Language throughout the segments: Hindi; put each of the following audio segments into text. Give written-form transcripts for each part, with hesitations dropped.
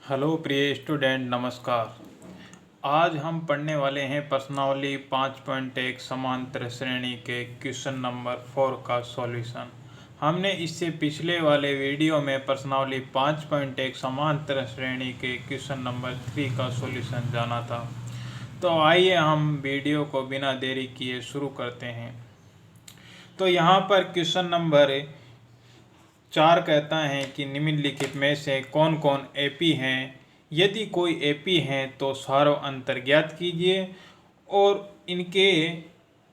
हेलो प्रिय स्टूडेंट, नमस्कार। आज हम पढ़ने वाले हैं प्रश्नावली 5.1 समांतर श्रेणी के क्वेश्चन नंबर 4 का सॉल्यूशन। हमने इससे पिछले वाले वीडियो में प्रश्नावली 5.1 समांतर श्रेणी के क्वेश्चन नंबर 3 का सॉल्यूशन जाना था। तो आइए हम वीडियो को बिना देरी किए शुरू करते हैं। तो यहाँ पर क्वेश्चन नंबर 4 कहता है कि निम्नलिखित में से कौन कौन एपी हैं। यदि कोई एपी हैं तो सारों अंतर ज्ञात कीजिए और इनके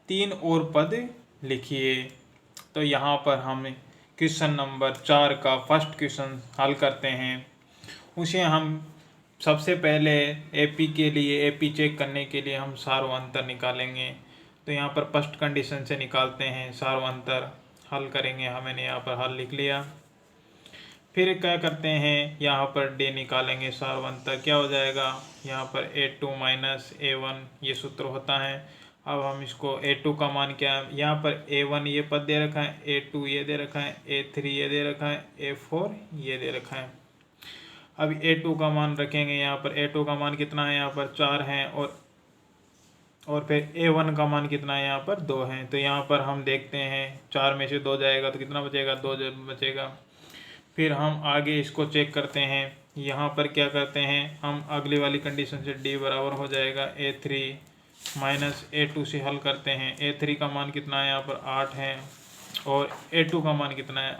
3 और पद लिखिए। तो यहाँ पर हम क्वेश्चन नंबर 4 का फर्स्ट क्वेश्चन हल करते हैं। उसे हम सबसे पहले एपी के लिए एपी चेक करने के लिए हम सारों अंतर निकालेंगे। तो यहाँ पर फर्स्ट कंडीशन से निकालते हैं, सारों अंतर हल करेंगे। हमने यहाँ पर हल लिख लिया। फिर क्या करते हैं, यहाँ पर डी निकालेंगे। सारों अंतर क्या हो जाएगा, यहाँ पर A2 माइनस A1 ये सूत्र होता है। अब हम इसको A2 का मान क्या है, यहाँ पर A1 ये पद दे रखा है, A2 ये दे रखा है, A3 ये दे रखा है, A4 ये दे रखा है। अब A2 का मान रखेंगे। यहाँ पर A2 का मान कितना है, यहाँ पर 4 है और फिर A1 का मान कितना है, यहाँ पर 2 है। तो यहाँ पर हम देखते हैं 4 में से 2 जाएगा तो कितना बचेगा, 2 बचेगा। फिर हम आगे इसको चेक करते हैं। यहाँ पर क्या करते हैं, हम अगली वाली कंडीशन से D बराबर हो जाएगा A3 माइनस A2 से हल करते हैं। A3 का मान कितना है, यहाँ पर 8 है और A2 का मान कितना है,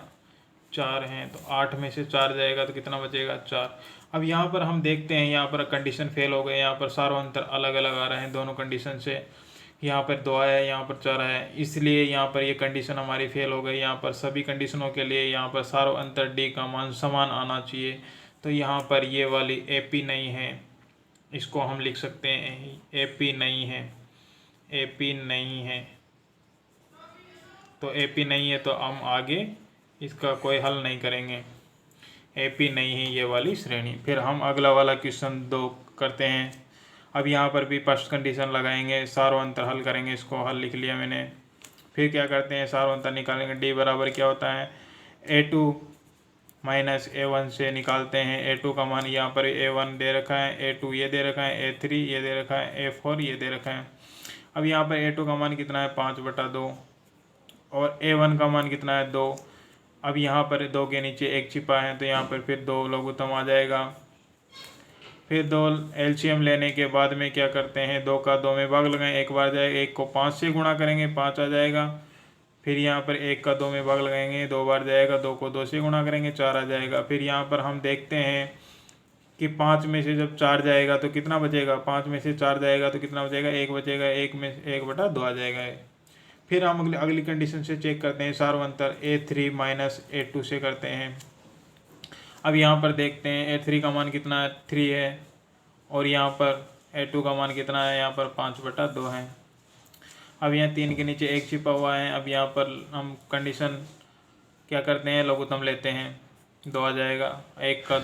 4 है। तो 8 में से 4 जाएगा तो कितना बचेगा, 4। अब यहाँ पर हम देखते हैं, यहाँ पर कंडीशन फेल हो गए। यहाँ पर सारों अंतर अलग अलग आ रहे हैं दोनों कंडीशन से। यहाँ पर 2 आया है, यहाँ पर 4 आया है, इसलिए यहाँ पर ये कंडीशन हमारी फेल हो गई। यहाँ पर सभी कंडीशनों के लिए यहाँ पर सारों अंतर डी का मान समान आना चाहिए। तो यहाँ पर ये वाली एपी नहीं है, इसको हम लिख सकते हैं एपी नहीं है, एपी नहीं है। तो एपी नहीं है तो हम आगे इसका कोई हल नहीं करेंगे। एपी नहीं है ये वाली श्रेणी। फिर हम अगला वाला क्वेश्चन 2 करते हैं। अब यहाँ पर भी फर्स्ट कंडीशन लगाएंगे, सारों अंतर हल करेंगे। इसको हल लिख लिया मैंने। फिर क्या करते हैं, सारों अंतर निकालेंगे। डी बराबर क्या होता है, A2 माइनस A1 से निकालते हैं। A2 का मान यहाँ पर A1 दे रखा है, A2 ये दे रखा है, A3 ये दे रखा है, A4 ये दे रखा है। अब यहाँ पर A2 का मान कितना है, 5/2 और A1 का मान कितना है, 2। अब यहाँ पर 2 के नीचे 1 छिपा है तो यहाँ पर फिर 2 लघुत्तम आ जाएगा। फिर 2 एलसीएम लेने के बाद में क्या करते हैं, 2 का 2 में भाग लगाएं, एक बार जाएगा, 1 को 5 से गुणा करेंगे, 5 आ जाएगा। फिर यहाँ पर 1 का 2 में भाग लगाएंगे, 2 बार जाएगा, 2 को 2 से गुणा करेंगे, 4 आ जाएगा। फिर यहाँ पर हम देखते हैं कि 5 में से जब 4 जाएगा तो कितना बचेगा, 5 में से 4 जाएगा तो कितना बचेगा, 1 बचेगा, 1 में 1/2 आ जाएगा। फिर हम अगली कंडीशन से चेक करते हैं, सारों अंतर A3 माइनस A2 से करते हैं। अब यहाँ पर देखते हैं A3 का मान कितना है, 3 है और यहाँ पर A2 का मान कितना है, यहाँ पर 5/2 है। अब यहाँ 3 के नीचे 1 छिपा हुआ है। अब यहाँ पर हम कंडीशन क्या करते हैं, लघुत्तम लेते हैं, 2 आ जाएगा। 1 का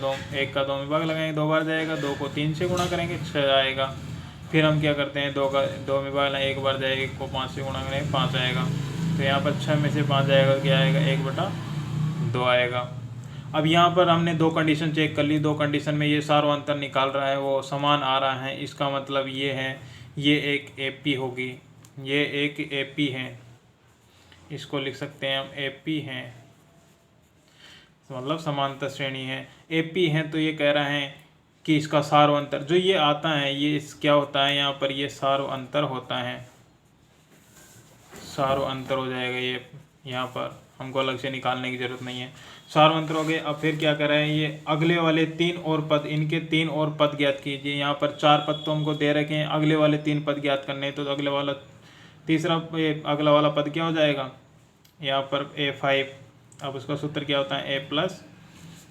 2 में भाग लगाएंगे, 2 बार जाएगा, 2 को 3 से गुणा करेंगे, 6 आएगा। फिर हम क्या करते हैं, 2 का 2 में भाग लगाएंगे, 1 बार जाएगा, 1 को 5 से गुणा करेंगे, 5 आएगा। तो यहाँ पर 6 में से 5 जाएगा तो क्या आएगा, 1/2 आएगा। अब यहाँ पर हमने 2 कंडीशन चेक कर ली। 2 कंडीशन में ये सारों अंतर निकाल रहा है, वो समान आ रहा है। इसका मतलब ये है, ये एक एपी होगी, ये एक एपी है। इसको लिख सकते हैं हम एपी हैं, मतलब समांतर श्रेणी है। एपी है तो ये कह रहे हैं कि इसका सारों अंतर जो ये आता है, ये इस क्या होता है, यहाँ पर ये सारों अंतर होता है, सारों अंतर हो जाएगा। ये यहाँ पर हमको अलग से निकालने की ज़रूरत नहीं है, सारों अंतर हो गए। अब फिर क्या कर रहे हैं, ये अगले वाले 3 और पद, इनके 3 और पद ज्ञात कीजिए। यहाँ पर 4 पद तो हमको दे रखे हैं, अगले वाले 3 पद ज्ञात करने हैं। तो अगले वाला अगला वाला पद क्या हो जाएगा, यहाँ पर A5। अब उसका सूत्र क्या होता है, A+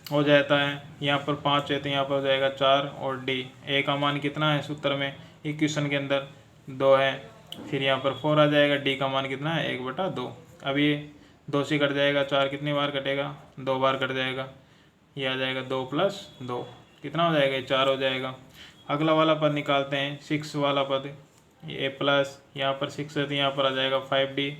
हो जाता है। यहाँ पर 5 है तो यहाँ पर हो जाएगा 4 और D। A का मान कितना है सूत्र में, इक्वेशन के अंदर 2 है। फिर यहाँ पर 4 आ जाएगा। D का मान कितना है, 1/2। अब ये 2 से कट जाएगा, 4 कितनी बार कटेगा, 2 बार कट जाएगा। ये आ जाएगा 2 + 2 कितना हो जाएगा, 4 हो जाएगा। अगला वाला पद निकालते हैं, 6 वाला पद, ये A+, यहाँ पर 6 है तो यहाँ पर आ जाएगा 5D।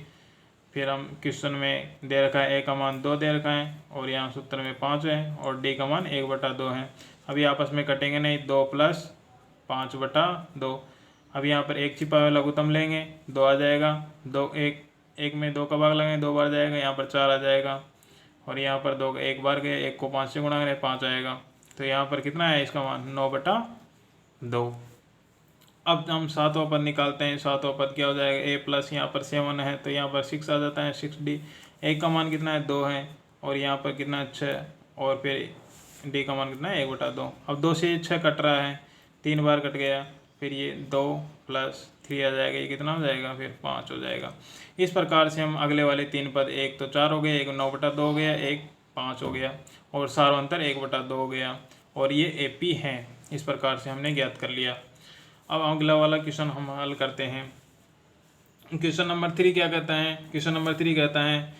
फिर हम क्वेश्चन में दे रखा है A का मान 2 दे रखा है और यहाँ सूत्र में 5 है और D का मान 1/2 है। अभी आपस में कटेंगे नहीं, 2 + 5/2। अब यहाँ पर एक छिपा हुआ लघुत्तम लेंगे, 2 आ जाएगा, 2 एक में 2 का भाग लगेंगे, 2 बार जाएगा, यहाँ पर 4 आ जाएगा, और यहाँ पर 2 एक बार गए, 1 को 5 से गुणा करें 5 आएगा। तो यहाँ पर कितना है इसका मान 9/2। अब हम सातवां पद निकालते हैं। सातवां पद क्या हो जाएगा, a प्लस यहाँ पर 7 है तो यहाँ पर 6 आ जाता है, 6d। a का मान कितना है 2 है, और यहाँ पर कितना 6, और फिर d का मान कितना है 1/2। अब 2 से 6 कट रहा है, 3 बार कट गया, फिर ये 2 + 3 आ जाएगा, ये कितना हो जाएगा फिर 5 हो जाएगा। इस प्रकार से हम अगले वाले 3 पद, एक तो 4 हो गए, एक 9/2 हो गया, एक 5 हो गया, और सार्वंतर 1/2 हो गया, और ये AP है। इस प्रकार से हमने ज्ञात कर लिया। अब अगला वाला क्वेश्चन हम हल करते हैं। क्वेश्चन नंबर 3 क्या कहता है, क्वेश्चन नंबर 3 कहता है,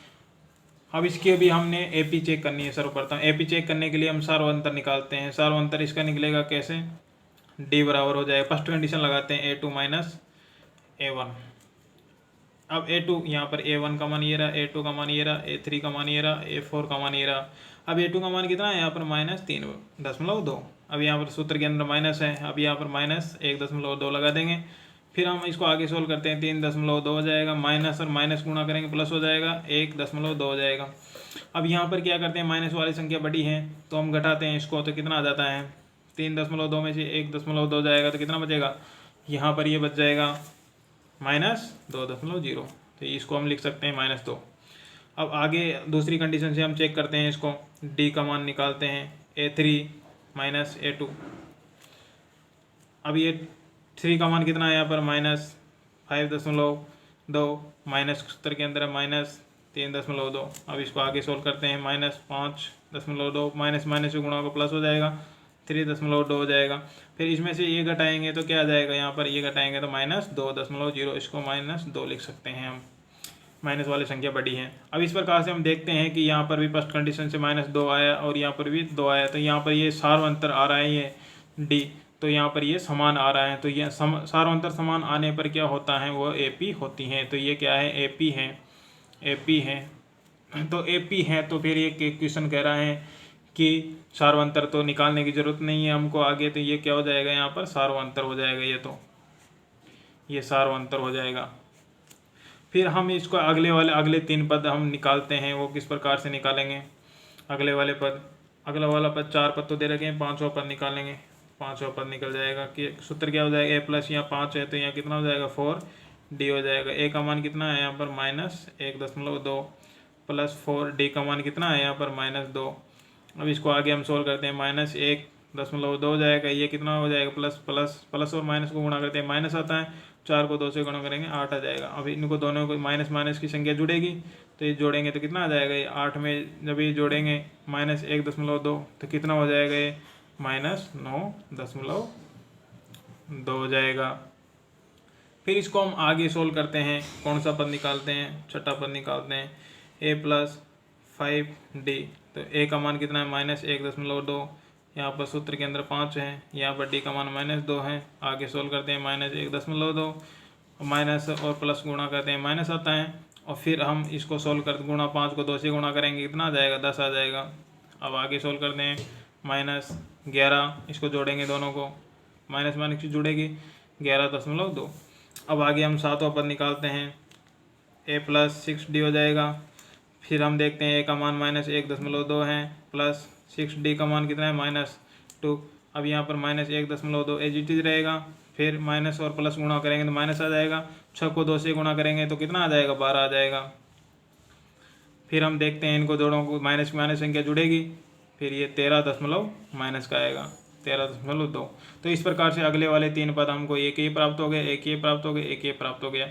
अब इसके भी हमने AP चेक करनी है। सर्वप्रथम AP चेक करने के लिए हम सार्वंतर निकालते हैं। सार्वंतर इसका निकलेगा कैसे, D बराबर हो जाएगा, फर्स्ट कंडीशन लगाते हैं A2 - A1। अब A2 यहाँ पर A1 का मान ये रहा, A2 का मान ये रहा, A3 का मान ये रहा, A4 का मान ये रहा। अब A2 का मान कितना है यहाँ पर -3.2। अब यहाँ पर सूत्र के अंदर माइनस है, अब यहाँ पर -1.2 लगा देंगे। फिर हम इसको आगे सोल्व करते हैं, 3.2 हो जाएगा, माइनस और माइनस गुणा करेंगे प्लस हो जाएगा, 1.2 हो जाएगा। अब यहाँ पर क्या करते हैं, माइनस वाली संख्या बड़ी है तो हम घटाते हैं इसको, तो कितना आ जाता है 3.2 में से 1.2 जाएगा तो कितना बचेगा, यहाँ पर ये बच जाएगा -2.0। तो इसको हम लिख सकते हैं -2। अब आगे दूसरी कंडीशन से हम चेक करते हैं इसको, D का मान निकालते हैं, A3 - A2। अब ये 3 का मान कितना है यहाँ पर -5.2, माइनस सूत्र के अंदर है -3.2। अब इसको आगे सोल्व करते हैं, -5.2, माइनस माइनस से गुणा को प्लस हो जाएगा, 3.2 हो जाएगा। फिर इसमें से ये घटाएंगे तो क्या आ जाएगा, यहाँ पर ये घटाएंगे तो -2.0, इसको -2 लिख सकते हैं हम, माइनस वाली संख्या बड़ी है। अब इस प्रकार से हम देखते हैं कि यहाँ पर भी फर्स्ट कंडीशन से -2 आया और यहाँ पर भी 2 आया, तो यहाँ पर ये सार्वंतर आ रहा है ये D, तो यहाँ पर ये समान आ रहा है। तो ये सार्वंतर समान आने पर क्या होता है, वो AP होती हैं। तो ये क्या है, AP है, AP है। तो AP है तो फिर ये क्वेश्चन कह रहा है कि सार्वंतर तो निकालने की ज़रूरत नहीं है हमको आगे, तो ये क्या हो जाएगा, यहाँ पर सार्वंतर हो जाएगा, ये सार्वंतर हो जाएगा। फिर हम इसको अगले 3 पद हम निकालते हैं, वो किस प्रकार से निकालेंगे, अगला वाला पद 4 पद तो दे रखे हैं, 5वां पद निकालेंगे। 5वां पद निकल जाएगा कि सूत्र क्या हो जाएगा, A प्लस यहाँ 5 है तो यहाँ कितना हो जाएगा 4D हो जाएगा। A का मान कितना है यहाँ पर -1.2 प्लस 4D का मान कितना है यहाँ पर -2। अब इसको आगे हम सोल्व करते हैं, -1.2 हो जाएगा, ये कितना हो जाएगा प्लस और माइनस को गुणा करते हैं, माइनस आता है, 4 को 2 से गुणा करेंगे 8 आ जाएगा। अब इनको दोनों को माइनस की संख्या जुड़ेगी तो ये जोड़ेंगे तो कितना आ जाएगा, ये 8 में जब ये जोड़ेंगे -1.2 तो कितना हो जाएगा, ये -9.2 हो जाएगा। फिर इसको हम आगे सोल्व करते हैं, कौन सा पद निकालते हैं, छठा पद निकालते हैं, A + 5D। तो A का मान कितना है -1.2, यहाँ पर सूत्र के अंदर 5 है, यहाँ पर D का मान -2 है। आगे सोल्व करते हैं, -1.2 माइनस और प्लस गुणा करते हैं, माइनस आता है, और फिर हम इसको सोल्व कर गुणा 5 को 2 से गुणा करेंगे, कितना आ जाएगा 10 आ जाएगा। अब आगे सोल्व करते हैं, -11, इसको जोड़ेंगे दोनों को, माइनस की जुड़ेगी 11.2। अब आगे हम 7वां पद निकालते हैं, A + 6D हो जाएगा। फिर हम देखते हैं A का मान -1.2 है, प्लस 6D का मान कितना है -2। अब यहाँ पर -1.2 एज इट इज रहेगा, फिर माइनस और प्लस गुणा करेंगे तो माइनस आ जाएगा, 6 को 2 से गुणा करेंगे तो कितना आ जाएगा 12 आ जाएगा। फिर हम देखते हैं इनको दोनों को माइनस संख्या जुड़ेगी, फिर ये 13 माइनस का आएगा 13.2। तो इस प्रकार से अगले वाले 3 पद हमको एक ये प्राप्त हो गया, एक ये प्राप्त हो गया, एक ये प्राप्त हो गया।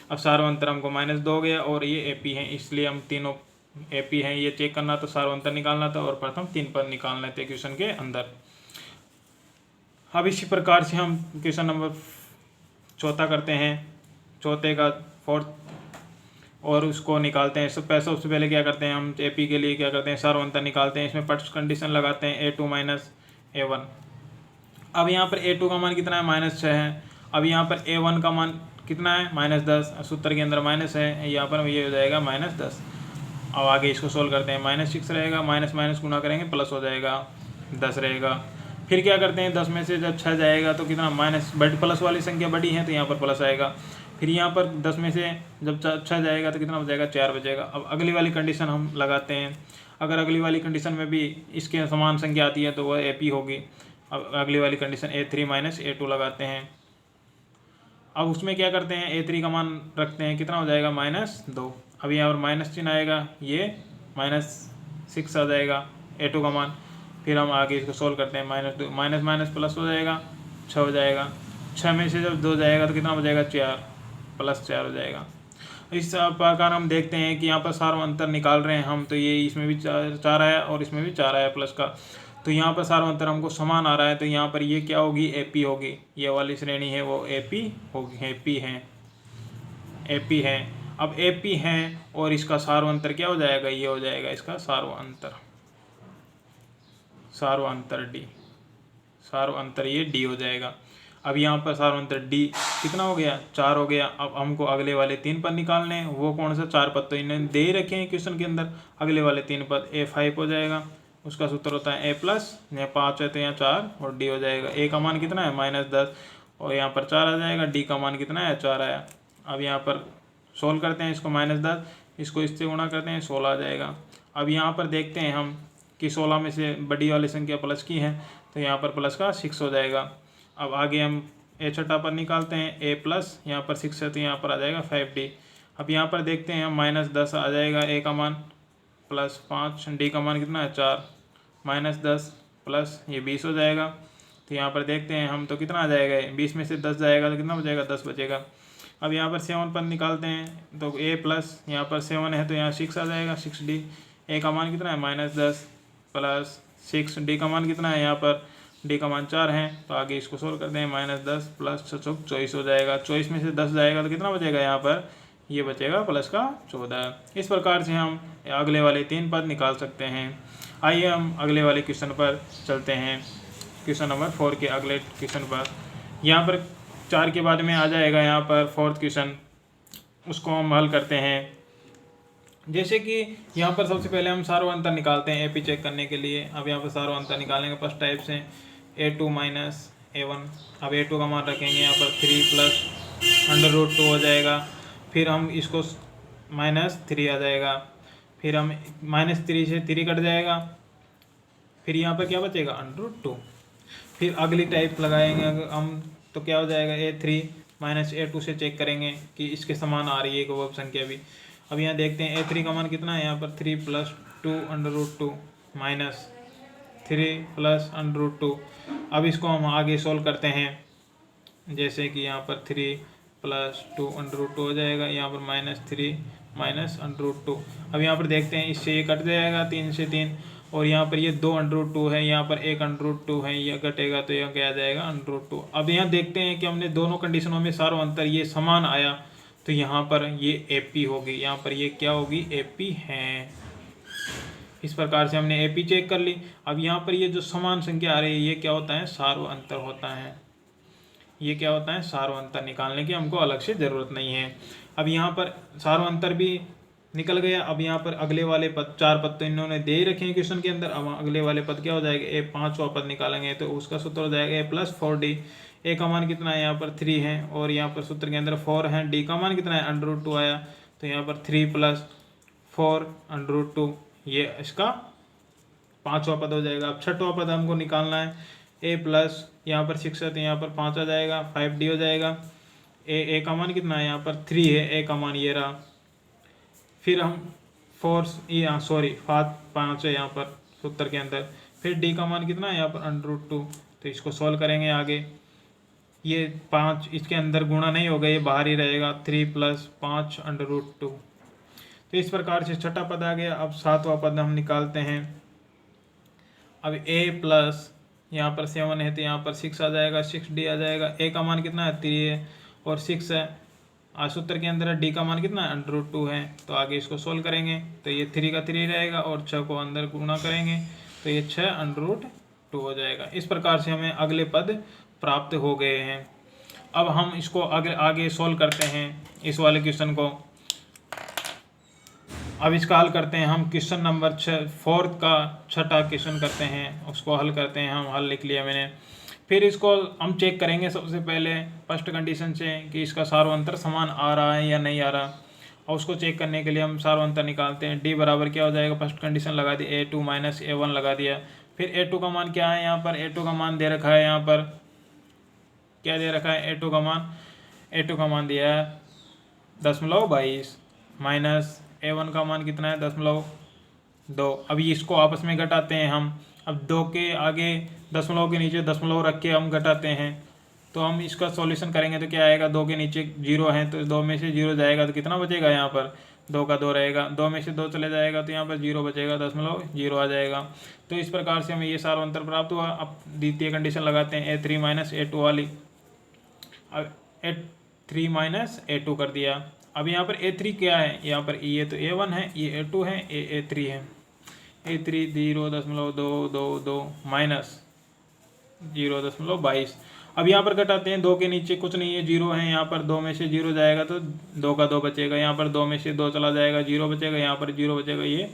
अब सार्वंतर हमको -2 हो गया और ये AP है, इसलिए हम तीनों AP हैं, ये चेक करना तो सार्वंतर निकालना था और प्रथम 3 पद निकालने थे क्वेश्चन के अंदर। अब इसी प्रकार से हम क्वेश्चन नंबर 4 करते हैं, चौथे का 4th, और उसको निकालते हैं। सबसे पहले क्या करते हैं, हम AP के लिए क्या करते हैं, सार्वंतर निकालते हैं। इसमें फर्स्ट कंडीशन लगाते हैं A2 - A1। अब यहाँ पर A2 का मान कितना है -6 है। अब यहाँ पर A1 का मान कितना है -10, सूत्र के अंदर माइनस है, यहाँ पर ये हो जाएगा -10। अब आगे इसको सोल्व करते हैं, -6 रहेगा, माइनस गुणा करेंगे प्लस हो जाएगा 10 रहेगा। फिर क्या करते हैं, 10 में से जब 6 जाएगा तो कितना माइनस, प्लस वाली संख्या बड़ी है तो यहाँ पर प्लस आएगा। फिर यहाँ पर 10 में से जब 6 जाएगा तो कितना बचेगा, 4 बचेगा। अब अगली वाली कंडीशन हम लगाते हैं। अगर अगली वाली कंडीशन में भी इसके समान संख्या आती है तो वह AP होगी। अब अगली वाली कंडीशन A3 माइनस A2 लगाते हैं। अब उसमें क्या करते हैं, A3 का मान रखते हैं, कितना हो जाएगा, -2। अब यहाँ पर माइनस चिन्ह आएगा, ये -6 आ जाएगा A2 का मान। फिर हम आगे इसको सोल्व करते हैं, -2 माइनस माइनस प्लस हो जाएगा, 6 हो जाएगा। 6 में से जब 2 जाएगा तो कितना हो जाएगा, 4 +4 हो जाएगा। इस प्रकार हम देखते हैं कि यहाँ पर सार्व अंतर निकाल रहे हैं हम, तो ये इसमें भी 4 आया और इसमें भी 4 आया प्लस का, तो यहाँ पर सार्व अंतर हमको समान आ रहा है। तो यहाँ पर ये क्या होगी, AP होगी। ये वाली श्रेणी है वो AP होगी, AP है। अब AP है और इसका सार्व अंतर क्या हो जाएगा, ये हो जाएगा इसका सार्व अंतर D, सार्व अंतर ये D हो जाएगा। अब यहाँ पर सार्व अंतर D कितना हो गया, 4 हो गया। अब हमको अगले वाले 3 पद निकालने हैं। वो कौन सा, 4 पद तो इन्होंने दे ही रखे हैं क्वेश्चन के अंदर। अगले वाले 3 पद A5 हो जाएगा, उसका सूत्र होता है A+, यहाँ 5 है तो यहाँ 4 और D हो जाएगा। A का मान कितना है, -10 और यहाँ पर 4 आ जाएगा। D का मान कितना है, 4 आया। अब यहाँ पर सोल्व करते हैं इसको, -10 इसको इससे गुणा करते हैं, 16 आ जाएगा। अब यहाँ पर देखते हैं हम कि 16 में से बड़ी वाली संख्या प्लस की है तो यहाँ पर प्लस का 6 हो जाएगा। अब आगे हम A छठा पर निकालते हैं, A+, यहाँ पर 6 है तो यहाँ पर आ जाएगा 5D। अब यहाँ पर देखते हैं हम, -10 आ जाएगा A का मान, +5 D का मान कितना है, 4, -10 प्लस ये 20 हो जाएगा। तो यहाँ पर देखते हैं हम तो कितना आ जाएगा, 20 में से 10 जाएगा तो कितना बचेगा, 10 बचेगा। अब यहाँ पर 7 पर निकालते हैं तो A+, यहाँ पर 7 है तो यहाँ 6 आ जाएगा, 6D। A का मान कितना है, -10 प्लस 6, D का मान कितना है, यहाँ पर D का मान 4 है तो आगे इसको सोल्व करते हैं, -10 प्लस 24 हो जाएगा। 24 में से 10 जाएगा तो कितना बचेगा, यहाँ पर ये बचेगा प्लस का 14। इस प्रकार से हम अगले वाले 3 पद निकाल सकते हैं। आइए हम अगले वाले क्वेश्चन पर चलते हैं, क्वेश्चन नंबर 4 के अगले क्वेश्चन पर। यहाँ पर 4 के बाद में आ जाएगा यहाँ पर 4th क्वेश्चन, उसको हम हल करते हैं। जैसे कि यहाँ पर सबसे पहले हम सार्व अंतर निकालते हैं AP चेक करने के लिए। अब यहाँ पर सार्व अंतर निकालने के फर्स्ट टाइप से A2 माइनस A1। अब A2 का मान रखेंगे यहाँ पर 3 + √2 हो जाएगा। फिर हम इसको -3 आ जाएगा। फिर हम -3 से 3 कट जाएगा, फिर यहाँ पर क्या बचेगा, √2। फिर अगली टाइप लगाएंगे हम तो क्या हो जाएगा, A3 माइनस A2 से चेक करेंगे कि इसके समान आ रही है वो संख्या भी। अब यहाँ देखते हैं A3 का मान कितना है, यहाँ पर 3 + 2 √2 माइनस 3 + √2। अब इसको हम आगे सोल्व करते हैं, जैसे कि यहाँ पर 3 + 2 √2 हो जाएगा, यहाँ पर -3 माइनस √2। अब यहाँ पर देखते हैं इससे ये कट जाएगा, 3 से 3, और यहाँ पर ये 2 √2 है, यहाँ पर 1 √2 है, ये कटेगा तो यह क्या आ जाएगा, √2। अब यहाँ देखते हैं कि हमने दोनों कंडीशनों में सार्व अंतर ये समान आया तो यहाँ पर ये AP होगी, यहाँ पर ये क्या होगी, AP है। इस प्रकार से हमने AP चेक कर ली। अब यहाँ पर ये जो समान संख्या आ रही है ये क्या होता है, सार्व अंतर होता है। ये क्या होता है, सार्व अंतर निकालने की हमको अलग से ज़रूरत नहीं है। अब यहाँ पर सार्व अंतर भी निकल गया। अब यहाँ पर अगले वाले पद, 4 पद तो इन्होंने दे ही रखे हैं क्वेश्चन के अंदर। अब अगले वाले पद क्या हो जाएगा, 5वां पद निकालेंगे तो उसका सूत्र हो जाएगा A+ 4D। A का मान कितना है, यहाँ पर 3 है और यहाँ पर सूत्र के अंदर 4 है। D का मान कितना है, √2 आया तो यहाँ पर 3 + 4 √2, ये इसका 5वां पद हो जाएगा। अब 6वां पद हमको निकालना है, A+, यहाँ पर 6 है तो यहाँ पर 5 आ जाएगा, 5D हो जाएगा। A का मान कितना है, यहाँ पर 3 है, A का मान ये रहा। फिर हम 5 है यहाँ पर सूत्र के अंदर। फिर D का मान कितना है, यहाँ पर √2, तो इसको सॉल्व करेंगे आगे। ये 5 इसके अंदर गुणा नहीं होगा, ये बाहर ही रहेगा, 3 + 5 √2। तो इस प्रकार से 6ठा पद आ गया। अब 7वां पद हम निकालते हैं। अब A+, यहाँ पर 7 है तो यहाँ पर 6 आ जाएगा, 6D आ जाएगा। A का मान कितना है, 3 है और 6 है, सूत्र के अंदर D का मान कितना है, √2 है। तो आगे इसको सोल्व करेंगे तो ये 3 का 3 रहेगा और 6 को अंदर गुणा करेंगे तो ये 6 √2 हो जाएगा। इस प्रकार से हमें अगले पद प्राप्त हो गए हैं। अब हम इसको आगे सोल्व करते हैं इस वाले क्वेश्चन को। अब इसका हल करते हैं हम। क्वेश्चन नंबर 4 का छठा क्वेश्चन करते हैं, उसको हल करते हैं हम। हल लिख लिया मैंने। फिर इसको हम चेक करेंगे सबसे पहले फर्स्ट कंडीशन से कि इसका सार्वंतर समान आ रहा है या नहीं आ रहा, और उसको चेक करने के लिए हम सार्वंतर निकालते हैं। डी बराबर क्या हो जाएगा, फर्स्ट कंडीशन लगा दी A2 माइनस A1 लगा दिया। फिर A2 का मान क्या है, यहाँ पर A2 का मान दे रखा है, यहाँ पर क्या दे रखा है, A2 का मान दिया है 0.22 माइनस A1 का मान कितना है 0.2। अभी इसको आपस में घटाते हैं हम। अब 2 के आगे दशमलव के नीचे दशमलव रख के हम घटाते हैं, तो हम इसका सॉल्यूशन करेंगे तो क्या आएगा, 2 के नीचे 0 है तो 2 में से 0 जाएगा तो कितना बचेगा, यहाँ पर 2 का 2 रहेगा, 2 में से 2 चले जाएगा तो यहाँ पर 0 बचेगा, 0.0 आ जाएगा। तो इस प्रकार से हमें ये सार्वंतर प्राप्त हुआ। अब द्वितीय कंडीशन लगाते हैं A3 माइनस A2 वाली। अब A3 माइनस A2 कर दिया। अब यहाँ पर A3 क्या है, यहाँ पर ये तो A1 है, ये A2 है, ये A3 है। A3 0.222 minus 0.22। अब यहाँ पर घटाते हैं, 2 के नीचे कुछ नहीं है, 0 है, यहाँ पर 2 में से 0 जाएगा तो 2 का 2 बचेगा, यहाँ पर 2 में से 2 चला जाएगा, 0 बचेगा, यहाँ पर 0 बचेगा ये।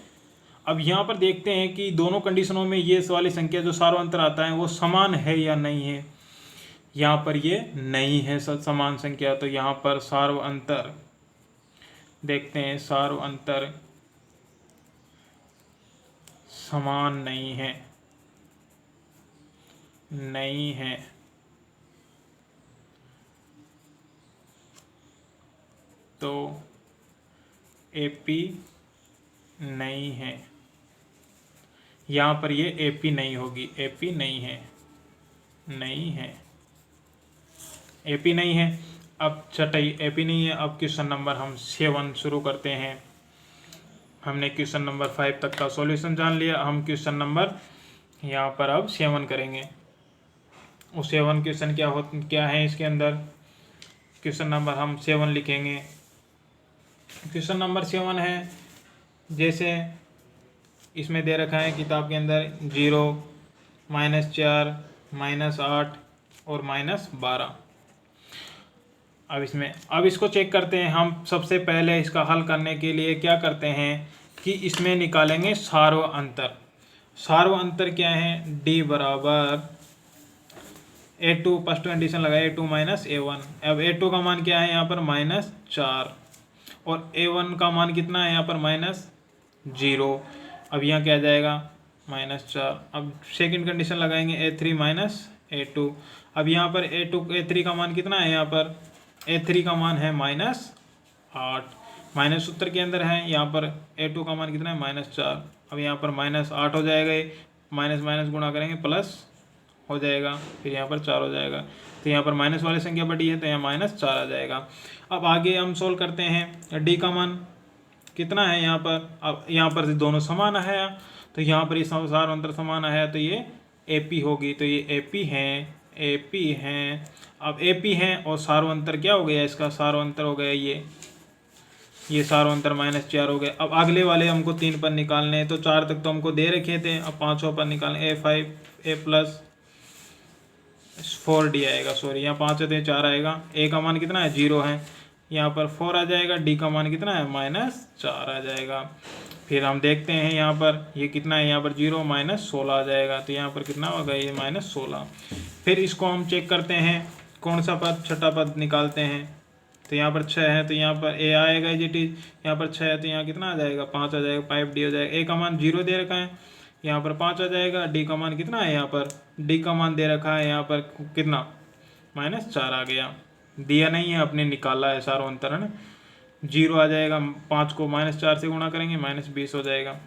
अब यहाँ पर देखते हैं कि दोनों कंडीशनों में ये वाली संख्या जो सार्वंतर आता है वो समान है या नहीं है। यहाँ पर ये नहीं है समान संख्या, तो यहाँ पर सार्वंतर देखते हैं, सार्वंतर समान नहीं है, नहीं है। तो AP नहीं है, यहाँ पर ये AP नहीं होगी, AP नहीं है, नहीं है, AP नहीं है। अब छठी AP नहीं है। अब क्वेश्चन नंबर हम 7 शुरू करते हैं। हमने क्वेश्चन नंबर 5 तक का सॉल्यूशन जान लिया, हम क्वेश्चन नंबर यहाँ पर अब 7 करेंगे। वो 7 क्वेश्चन क्या है इसके अंदर, क्वेश्चन नंबर हम 7 लिखेंगे। क्वेश्चन नंबर 7 है, जैसे इसमें दे रखा है किताब के अंदर 0 -4 -8 और -12। अब इसको चेक करते हैं हम। सबसे पहले इसका हल करने के लिए क्या करते हैं कि इसमें निकालेंगे सार्व अंतर। सार्व अंतर क्या है, D बराबर A2, फर्स्ट कंडीशन लगाए A2 माइनस A1। अब A2 का मान क्या है यहाँ पर -4 और A1 का मान कितना है यहाँ पर -0। अब यहाँ क्या जाएगा -4। अब सेकंड कंडीशन लगाएंगे A3 माइनस A2। अब यहाँ पर A3 का मान कितना है, यहाँ पर A3 का मान है -8, माइनस सूत्र के अंदर है। यहाँ पर A2 का मान कितना है -4। अब यहाँ पर -8 हो जाएगा, ये माइनस माइनस गुणा करेंगे प्लस हो जाएगा, फिर यहाँ पर 4 हो जाएगा। तो यहाँ पर माइनस वाली संख्या बड़ी है तो यहाँ -4 आ जाएगा। अब आगे हम सोल्व करते हैं। D का मान कितना है यहाँ पर, अब यहाँ पर दोनों समान है तो यहाँ पर ये सार्वंतर समान है तो ये AP होगी। तो ये AP हैं, AP हैं। अब AP हैं और सार्वंतर क्या हो गया, इसका सार्वंतर हो गया ये सार्वंतर -4 हो गया। अब अगले वाले हमको 3 पद निकालने हैं, तो 4 तक तो हमको दे रखे थे, अब 5वां पद निकालने। A5 A प्लस 4D आएगा, सॉरी यहाँ 5 थे 4 आएगा। A का मान कितना है 0 है, यहाँ पर 4 आ जाएगा। D का मान कितना है -4 आ जाएगा। फिर हम देखते हैं यहाँ पर ये कितना है, यहाँ पर 0 -16 आ जाएगा। तो यहाँ पर कितना होगा ये -16। फिर इसको हम चेक करते हैं कौन सा पद, छठा पद निकालते हैं। तो यहाँ पर 6 है तो यहाँ पर A आएगा GT, यहाँ पर 6 है तो यहाँ कितना आ जाएगा 5 आ जाएगा, 5D हो जाएगा। A का मान 0 दे रखा है, यहाँ पर 5 आ जाएगा। D का मान कितना है, यहाँ पर D का मान दे रखा है यहाँ पर कितना -4 आ गया। दिया नहीं है, अपने निकाला है सार्वंतर है ना। 0 आ जाएगा, 5 को -4 से गुणा करेंगे -20 हो जाएगा।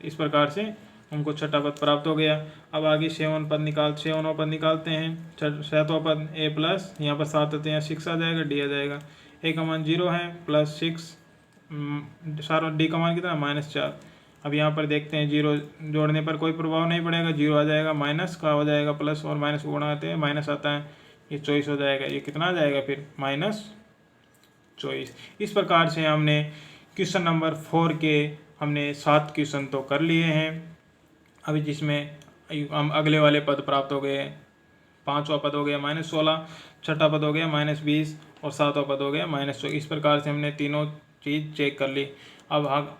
इस प्रकार से हमको छठा पद प्राप्त हो गया। अब आगे 7वां पद निकालते हैं। 7वां पद A प्लस, यहाँ पर 7 होते हैं 6 आ जाएगा, D आ जाएगा। A का मान 0 है प्लस 6, D का मान कितना -4। अब यहाँ पर देखते हैं 0 जोड़ने पर कोई प्रभाव नहीं पड़ेगा, 0 आ जाएगा, माइनस का हो जाएगा प्लस, और माइनस को गुणा करते हैं माइनस आता है, ये 24 हो जाएगा। ये कितना आ जाएगा फिर -24। इस प्रकार से हमने क्वेश्चन नंबर 4 के हमने 7 क्वेश्चन तो कर लिए हैं। अभी जिसमें हम अगले वाले पद प्राप्त हो गए। 5वां पद हो गया -16, छठा पद हो गया -20 और 7वां पद हो गया -24। इस प्रकार से हमने तीनों चीज़ चेक कर ली। अब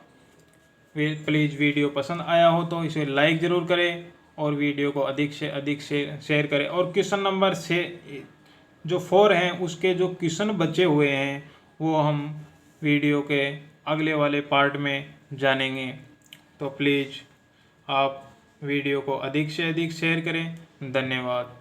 प्लीज़ वीडियो पसंद आया हो तो इसे लाइक ज़रूर करें और वीडियो को अधिक से अधिक शेयर करें। और क्वेश्चन नंबर से जो 4 हैं उसके जो क्वेश्चन बचे हुए हैं वो हम वीडियो के अगले वाले पार्ट में जानेंगे। तो प्लीज़ आप वीडियो को अधिक से अधिक शेयर करें। धन्यवाद।